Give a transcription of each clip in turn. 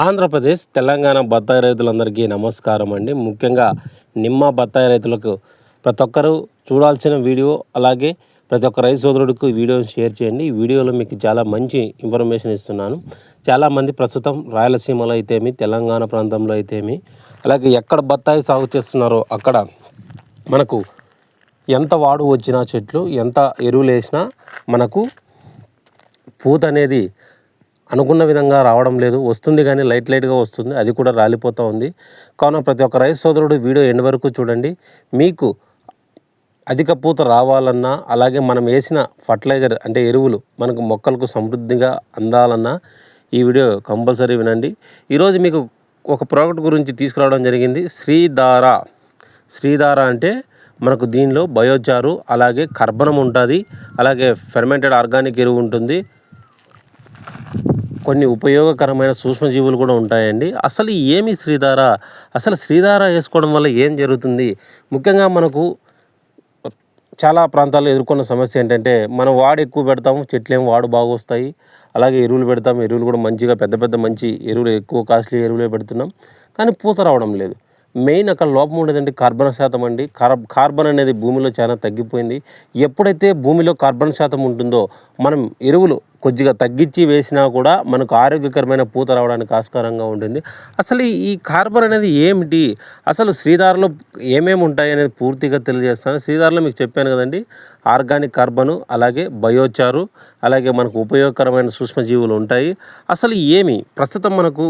ఆంధ్రప్రదేశ్, తెలంగాణ బత్తాయి రైతులందరికీ నమస్కారం అండి. ముఖ్యంగా నిమ్మ బత్తాయి రైతులకు ప్రతి ఒక్కరూ చూడాల్సిన వీడియో, అలాగే ప్రతి ఒక్క రైతు సోదరుడికి ఈ వీడియోని షేర్ చేయండి. ఈ వీడియోలో మీకు చాలా మంచి ఇన్ఫర్మేషన్ ఇస్తున్నాను. చాలామంది ప్రస్తుతం రాయలసీమలో అయితేమి, తెలంగాణ ప్రాంతంలో అయితేమి, అలాగే ఎక్కడ బత్తాయి సాగు చేస్తున్నారో అక్కడ మనకు ఎంత వాడు వచ్చినా చెట్లు, ఎంత ఎరువులు వేసినా మనకు పూత అనేది అనుకున్న విధంగా రావడం లేదు. వస్తుంది కానీ లైట్గా వస్తుంది, అది కూడా రాలిపోతూ ఉంది. కావున ప్రతి ఒక్క రైతు సోదరుడు వీడియో ఎండ్ వరకు చూడండి. మీకు అధిక పూత రావాలన్నా, అలాగే మనం వేసిన ఫర్టిలైజర్ అంటే ఎరువులు మనకు మొక్కలకు సమృద్ధిగా అందాలన్నా ఈ వీడియో కంపల్సరీ వినండి. ఈరోజు మీకు ఒక ప్రోడక్ట్ గురించి తీసుకురావడం జరిగింది. శ్రీధార అంటే మనకు దీనిలో బయోచారు, అలాగే కర్బనం ఉంటుంది, అలాగే ఫెర్మెంటెడ్ ఆర్గానిక్ ఎరువు ఉంటుంది, కొన్ని ఉపయోగకరమైన సూక్ష్మజీవులు కూడా ఉంటాయండి. అసలు ఏమి శ్రీధార, అసలు శ్రీధార వేసుకోవడం వల్ల ఏం జరుగుతుంది? ముఖ్యంగా మనకు చాలా ప్రాంతాల్లో ఎదుర్కొన్న సమస్య ఏంటంటే, మనం వాడు ఎక్కువ పెడతాము, చెట్లు ఏమో వాడు బాగా వస్తాయి. అలాగే ఎరువులు పెడతాము, ఎరువులు కూడా మంచిగా పెద్ద మంచి ఎరువులు, ఎక్కువ కాస్ట్లీ ఎరువులే పెడుతున్నాం, కానీ పూత రావడం లేదు. మెయిన్ అక్కడ లోపం ఉండేదండి కార్బన్ శాతం అండి. కార్బన్ అనేది భూమిలో చాలా తగ్గిపోయింది. ఎప్పుడైతే భూమిలో కార్బన్ శాతం ఉంటుందో మనం ఎరువులు కొద్దిగా తగ్గించి వేసినా కూడా మనకు ఆరోగ్యకరమైన పూత రావడానికి ఆస్కారంగా ఉంటుంది. అసలు ఈ కార్బన్ అనేది ఏమిటి, అసలు శ్రీధారలో ఏమేమి ఉంటాయి అనేది పూర్తిగా తెలియజేస్తాను. శ్రీధారలో మీకు చెప్పాను కదండి, ఆర్గానిక్ కార్బను, అలాగే బయోచారు, అలాగే మనకు ఉపయోగకరమైన సూక్ష్మజీవులు ఉంటాయి. అసలు ఏమి ప్రస్తుతం మనకు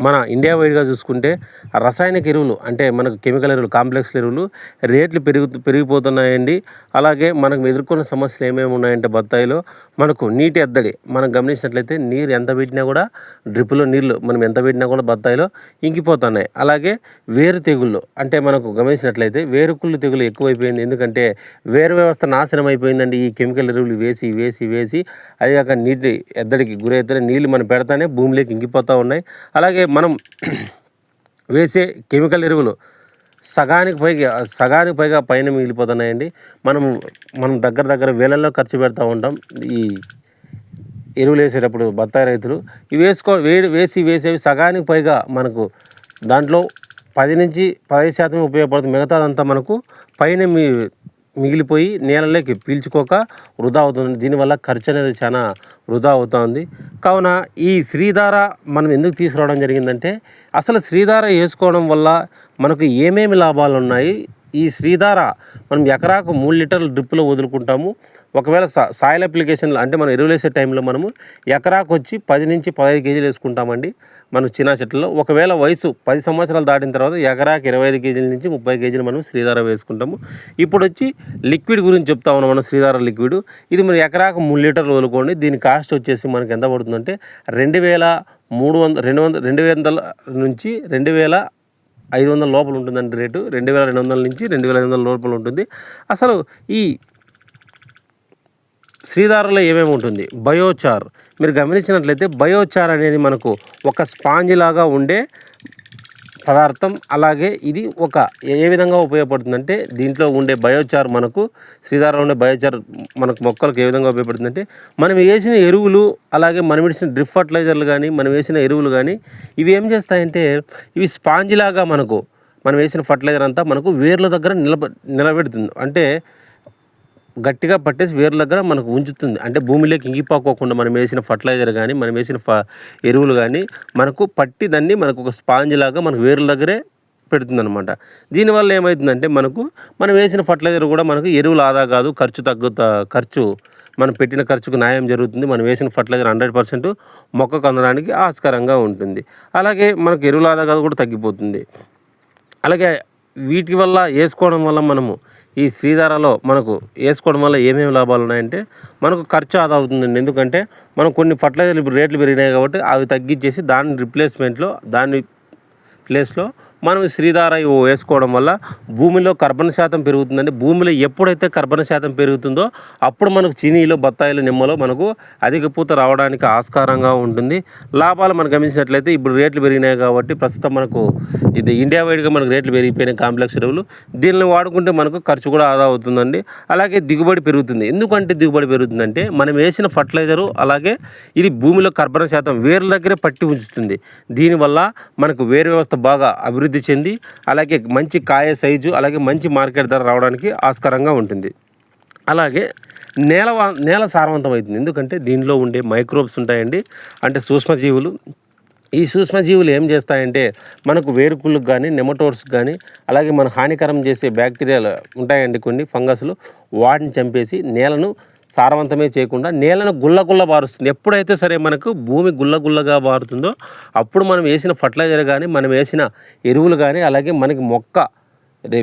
మన ఇండియా వైడ్గా చూసుకుంటే రసాయనిక ఎరువులు అంటే మనకు కెమికల్ ఎరువులు, కాంప్లెక్స్ ఎరువులు రేట్లు పెరిగిపోతున్నాయండి. అలాగే మనకు ఎదుర్కొన్న సమస్యలు ఏమేమి ఉన్నాయంటే బత్తాయిలో మనకు నీటి ఎద్దడి మనం గమనించినట్లయితే నీరు ఎంత పెట్టినా కూడా, డ్రిప్పులో నీళ్ళు మనం ఎంత పెట్టినా కూడా బత్తాయిలో ఇంకిపోతున్నాయి. అలాగే వేరు తెగుళ్ళు అంటే మనకు గమనించినట్లయితే వేరుకుళ్ళు తెగులు ఎక్కువైపోయింది. ఎందుకంటే వేరు వ్యవస్థ నాశనం అయిపోయిందండి ఈ కెమికల్ ఎరువులు వేసి అది కాక నీటి ఎద్దడికి గురైతే నీళ్ళు మనం పెడతానే భూమిలోకి ఇంకిపోతూ ఉన్నాయి. అలాగే మనం వేసే కెమికల్ ఎరువులు సగానికి పైగా పైన మిగిలిపోతున్నాయండి. మనం దగ్గర వేలల్లో ఖర్చు పెడతా ఉంటాం ఈ ఎరువులు వేసేటప్పుడు. బత్తాయి రైతులు ఇవి వేసేవి సగానికి పైగా మనకు దాంట్లో 10-15% ఉపయోగపడుతుంది. మిగతాదంతా మనకు పైన మిగిలిపోయి నేలలోకి పీల్చుకోక వృధా అవుతుంది. దీనివల్ల ఖర్చు అనేది చాలా వృధా అవుతుంది. కావున ఈ శ్రీధార మనం ఎందుకు తీసుకురావడం జరిగిందంటే, అసలు శ్రీధార వేసుకోవడం వల్ల మనకు ఏమేమి లాభాలు ఉన్నాయి. ఈ శ్రీధార మనం ఎకరాకు 3 లీటర్లు డ్రిప్పులో వదులుకుంటాము. ఒకవేళ సాయిల్ అప్లికేషన్లో అంటే మనం ఎరువులు వేసే టైంలో మనము ఎకరాకు వచ్చి 10-15 కేజీలు వేసుకుంటామండి మనం చిన్న చెట్లలో. ఒకవేళ వయసు 10 సంవత్సరాలు దాటిన తర్వాత ఎకరాకి 25 కేజీల నుంచి 30 కేజీలు మనం శ్రీధార వేసుకుంటాము. ఇప్పుడు వచ్చి లిక్విడ్ గురించి చెప్తా ఉన్నాం మనం. శ్రీధార లిక్విడ్ ఇది మనం ఎకరాకు 3 లీటర్లు వదులుకోండి. దీని కాస్ట్ వచ్చేసి మనకి ఎంత పడుతుందంటే 2,200 నుంచి 2,500 లోపల ఉంటుందండి రేటు. 2,200 నుంచి 2,500 లోపల ఉంటుంది. అసలు ఈ శ్రీధారలో ఏమేమి ఉంటుంది? బయోచార్ మీరు గమనించినట్లయితే బయోచార్ అనేది మనకు ఒక స్పాంజ్ లాగా ఉండే పదార్థం. అలాగే ఇది ఏ విధంగా ఉపయోగపడుతుందంటే, దీంట్లో ఉండే బయోచార్ మనకు శ్రీధారలో ఉండే బయోచార్ మనకు మొక్కలకు ఏ విధంగా ఉపయోగపడుతుందంటే, మనం వేసిన ఎరువులు, అలాగే మనం వేసిన డ్రిప్ ఫర్టిలైజర్లు కానీ, మనం వేసిన ఎరువులు కానీ ఇవి ఏం చేస్తాయంటే, ఇవి స్పాంజ్ లాగా మనం వేసిన ఫర్టిలైజర్ అంతా మనకు వేర్ల దగ్గర నిలబెడుతుంది. అంటే గట్టిగా పట్టేసి వేర్ల దగ్గర మనకు ఉంచుతుంది. అంటే భూమిలోకి ఇంగిపోకోకుండా మనం వేసిన ఫర్టిలైజర్ కానీ, మనం వేసిన ఎరువులు కానీ మనకు పట్టి దాన్ని మనకు ఒక స్పాంజ్ లాగా మనకు వేర్ల దగ్గరే పెడుతుంది అనమాట. దీనివల్ల ఏమవుతుందంటే మనం వేసిన ఫర్టిలైజర్ కూడా మనకు ఎరువులు ఆదా కాదు, ఖర్చు మనం పెట్టిన ఖర్చుకు న్యాయం జరుగుతుంది. మనం వేసిన ఫర్టిలైజర్ 100% మొక్కకు అందడానికి ఆస్కారంగా ఉంటుంది. అలాగే మనకు ఎరువుల ఆదా కాదు కూడా తగ్గిపోతుంది. అలాగే వీటి వల్ల వేసుకోవడం వల్ల మనము ఈ శ్రీధారలో మనకు వేసుకోవడం వల్ల ఏమేమి లాభాలు ఉన్నాయంటే, మనకు ఖర్చు ఆదా అవుతుందండి. ఎందుకంటే మనం కొన్ని ఫర్టిలైజర్లు ఇప్పుడు రేట్లు పెరిగినాయి కాబట్టి అవి తగ్గించేసి దాని ప్లేస్లో మనం శ్రీధార వేసుకోవడం వల్ల భూమిలో కార్బన్ శాతం పెరుగుతుందండి. భూమిలో ఎప్పుడైతే కార్బన్ శాతం పెరుగుతుందో అప్పుడు మనకు చీనీలో, బత్తాయిలు, నిమ్మలో మనకు అధిక పూత రావడానికి ఆస్కారంగా ఉంటుంది. లాభాలు మనం గమనించినట్లయితే ఇప్పుడు రేట్లు పెరిగినాయి కాబట్టి ప్రస్తుతం మనకు ఇది ఇండియా వైడ్గా మనకు రేట్లు పెరిగిపోయినాయి కాంప్లెక్స్ ఎరువులు. దీనిని వాడుకుంటే మనకు ఖర్చు కూడా ఆదా అవుతుందండి. అలాగే దిగుబడి పెరుగుతుంది. ఎందుకంటే దిగుబడి పెరుగుతుందంటే మనం వేసిన ఫర్టిలైజరు అలాగే ఇది భూమిలో కర్బన శాతం వేర్ల దగ్గరే పట్టి ఉంచుతుంది. దీనివల్ల మనకు వేరు వ్యవస్థ బాగా అభివృద్ధి చెంది అలాగే మంచి కాయ సైజు అలాగే మంచి మార్కెట్ ధర రావడానికి ఆస్కారంగా ఉంటుంది. అలాగే నేల సారవంతం అవుతుంది. ఎందుకంటే దీనిలో ఉండే మైక్రోబ్స్ ఉంటాయండి, అంటే సూక్ష్మజీవులు. ఈ సూక్ష్మజీవులు ఏం చేస్తాయంటే మనకు వేరుకుళ్ళకు కానీ నెమటోడ్స్కి కానీ అలాగే మన హానికరం చేసే బ్యాక్టీరియాలు ఉంటాయండి కొన్ని ఫంగస్లు, వాటిని చంపేసి నేలను సారవంతమే చేయకుండా నేలను గుల్లగుల్ల బారుస్తుంది. ఎప్పుడైతే సరే మనకు భూమి గుల్లగుల్లగా మారుతుందో అప్పుడు మనం వేసిన ఫర్టిలైజర్ కానీ మనం వేసిన ఎరువులు కానీ అలాగే మనకి మొక్క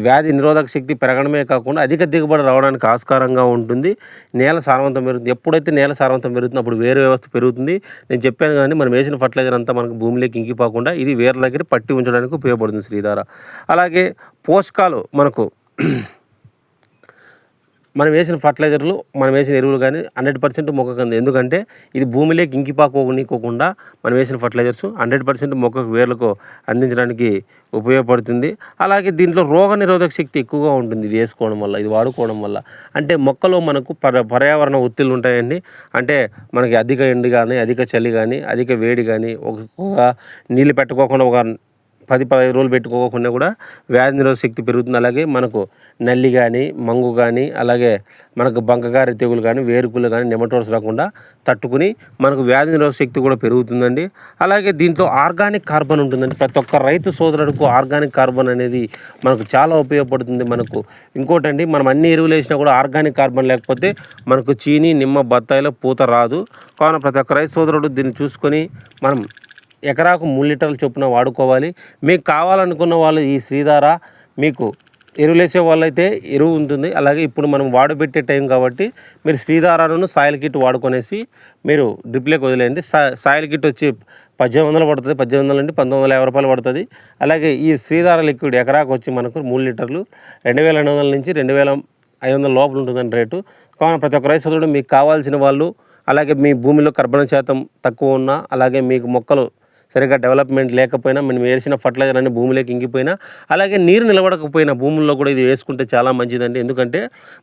వ్యాధి నిరోధక శక్తి పెరగడమే కాకుండా అధిక దిగుబడి రావడానికి ఆస్కారంగా ఉంటుంది. నేల సారవంతం పెరుగుతుంది. ఎప్పుడైతే నేల సారవంతం పెరుగుతుందో అప్పుడు వేరు వ్యవస్థ పెరుగుతుంది. నేను చెప్పాను కానీ మనం వేసిన ఫర్టిలైజర్ అంతా మనకు భూమిలోకి ఇంకిపోకుండా ఇది వేర్ల దగ్గర పట్టి ఉంచడానికి ఉపయోగపడుతుంది శ్రీధార. అలాగే పోషకాలు మనకు మనం వేసిన ఫర్టిలైజర్లు మనం వేసిన ఎరువులు కానీ 100% మొక్కకు అంది. ఎందుకంటే ఇది భూమిలోకి ఇంకిపోకోకుండా మనం వేసిన ఫర్టిలైజర్స్ 100% మొక్కకు వేర్లకు అందించడానికి ఉపయోగపడుతుంది. అలాగే దీంట్లో రోగ నిరోధక శక్తి ఎక్కువగా ఉంటుంది ఇది వేసుకోవడం వల్ల, ఇది వాడుకోవడం వల్ల. అంటే మొక్కలో మనకు పర్యావరణ ఒత్తిళ్ళు ఉంటాయండి. అంటే మనకి అధిక ఎండు కానీ అధిక చలి కానీ అధిక వేడి కానీ ఒక నీళ్ళు పెట్టుకోకుండా ఒక 10-15 రోజులు పెట్టుకోకుండా కూడా వ్యాధి నిరోధక శక్తి పెరుగుతుంది. అలాగే మనకు నల్లి కానీ మంగు కానీ అలాగే మనకు బంకగారి తెగులు కానీ వేరుకులు కానీ నెమటోడ్స్ రాకుండా తట్టుకుని మనకు వ్యాధి నిరోధక శక్తి కూడా పెరుగుతుందండి. అలాగే దీంట్లో ఆర్గానిక్ కార్బన్ ఉంటుందండి. ప్రతి ఒక్క రైతు సోదరుడికి ఆర్గానిక్ కార్బన్ అనేది మనకు చాలా ఉపయోగపడుతుంది. మనకు ఇంకోటండి, మనం అన్ని ఎరువులు వేసినా కూడా ఆర్గానిక్ కార్బన్ లేకపోతే మనకు చీని నిమ్మ బత్తాయిలో పూత రాదు. కావున ప్రతి ఒక్క రైతు సోదరుడు దీన్ని చూసుకొని మనం ఎకరాకు 3 లీటర్ల చొప్పున వాడుకోవాలి. మీకు కావాలనుకున్న వాళ్ళు ఈ శ్రీధార, మీకు ఎరువులు వేసే వాళ్ళైతే ఎరువు ఉంటుంది. అలాగే ఇప్పుడు మనం వాడబెట్టే టైం కాబట్టి మీరు శ్రీధారను సాయిల్ కిట్ వాడుకొనేసి మీరు డ్రిప్లోకి వదిలేయండి. సాయిల్ కిట్ వచ్చి 1800 పడుతుంది, 1800 నుండి 1950 రూపాయలు పడుతుంది. అలాగే ఈ శ్రీధార లిక్విడ్ ఎకరాకు వచ్చి మనకు 3 లీటర్లు 2200 నుంచి 2500 లోపల ఉంటుందండి రేటు. కావున ప్రతి ఒక్క రైతు సోదరుడు మీకు కావాల్సిన వాళ్ళు, అలాగే మీ భూమిలో కర్బన శాతం తక్కువ ఉన్నా అలాగే మీకు మొక్కలు సరిగ్గా డెవలప్మెంట్ లేకపోయినా మనం వేసిన ఫర్టిలైజర్ అన్ని భూమిలోకి ఇంకిపోయినా అలాగే నీరు నిలబడకపోయినా భూముల్లో కూడా ఇది వేసుకుంటే చాలా మంచిదండి. ఎందుకంటే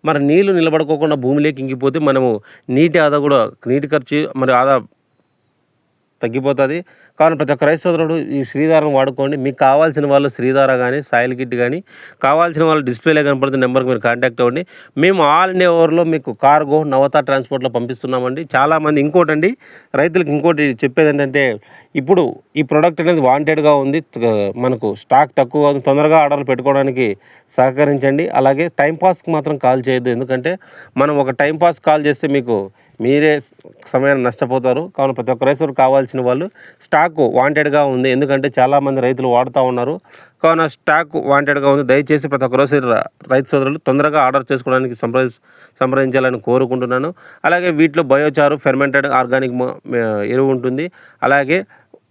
మరి నీళ్లు నిలబడుకోకుండా భూమిలోకి ఇంకిపోతే మనము నీటి ఖర్చు మరి ఆదా తగ్గిపోతుంది. కావున ప్రతి ఒక్క రైతు సోదరుడు ఈ శ్రీధారను వాడుకోండి. మీకు కావాల్సిన వాళ్ళు శ్రీధార కానీ సాయిల్ కిట్ కానీ కావాల్సిన వాళ్ళు డిస్ప్లేలో కనపడుతున్న నెంబర్కి మీరు కాంటాక్ట్ అవ్వండి. మేము ఆల్ ఇండియా ఓవర్లో మీకు కార్గో నవత ట్రాన్స్పోర్ట్లో పంపిస్తున్నామండి. చాలామంది ఇంకోటండి రైతులకు ఇంకోటి చెప్పేది ఏంటంటే ఇప్పుడు ఈ ప్రోడక్ట్ అనేది వాంటెడ్గా ఉంది, మనకు స్టాక్ తక్కువ ఉంది, తొందరగా ఆర్డర్లు పెట్టుకోవడానికి సహకరించండి. అలాగే టైంపాస్కి మాత్రం కాల్ చేయొద్దు. ఎందుకంటే మనం ఒక టైంపాస్ కాల్ చేస్తే మీకు మీరే సమయాన్ని నష్టపోతారు. కావున ప్రతి ఒక్క రైతులకు కావాల్సిన వాళ్ళు స్టాక్ వాంటెడ్గా ఉంది. ఎందుకంటే చాలామంది రైతులు వాడుతూ ఉన్నారు. కావున స్టాక్ వాంటెడ్గా ఉంది. దయచేసి ప్రతి ఒక్క రైతు సోదరులు తొందరగా ఆర్డర్ చేసుకోవడానికి సంప్రదించాలని కోరుకుంటున్నాను. అలాగే వీటిలో బయోచారు ఫెర్మెంటెడ్ ఆర్గానిక్ ఎరువు ఉంటుంది. అలాగే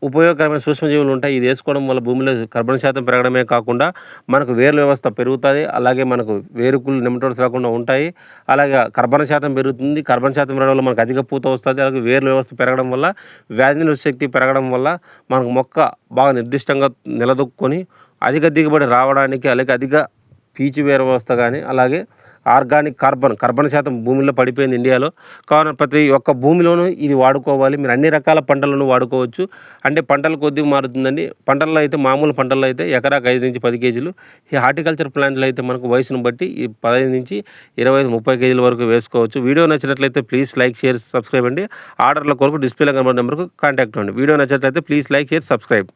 ఉపయోగకరమైన సూక్ష్మజీవులు ఉంటాయి. ఇది వేసుకోవడం వల్ల భూమిలో కర్బన శాతం పెరగడమే కాకుండా మనకు వేర్ల వ్యవస్థ పెరుగుతుంది. అలాగే మనకు వేరుకులు నెమటోడ్స్ రాకుండా ఉంటాయి. అలాగే కర్బన శాతం పెరుగుతుంది. కర్బన శాతం పెరగడం వల్ల మనకు అధిక పూత వస్తుంది. అలాగే వేర్ల వ్యవస్థ పెరగడం వల్ల వ్యాధి నిరోధక శక్తి పెరగడం వల్ల మనకు మొక్క బాగా నిర్దిష్టంగా నిలదొక్కుని అధిక దిగుబడి రావడానికి అలాగే అధిక పీచు వేరు వ్యవస్థ కానీ అలాగే ఆర్గానిక్ కర్బన శాతం భూమిలో పడిపోయింది ఇండియాలో. కావున ప్రతి ఒక్క భూమిలోనూ ఇది వాడుకోవాలి. మీరు అన్ని రకాల పంటలను వాడుకోవచ్చు. అంటే పంటల కొద్దిగా మారుతుందండి. పంటల్లో అయితే మామూలు పంటల్లో అయితే ఎకరాకు 5 నుంచి 10 కేజీలు. ఈ హార్టికల్చర్ ప్లాంట్లో అయితే మనకు వయసును బట్టి ఈ 15 నుంచి 25-30 కేజీల వరకు వేసుకోవచ్చు. వీడియో నచ్చినట్లయితే ప్లీజ్ లైక్ షేర్ సబ్స్క్రైబ్ అండి. ఆర్డర్ల కొరకు డిస్ప్లేలో కనబడే నెంబర్కు కాంటాక్ట్ అవ్వండి. వీడియో నచ్చినట్లయితే ప్లీజ్ లైక్ షేర్ సబ్స్క్రైబ్.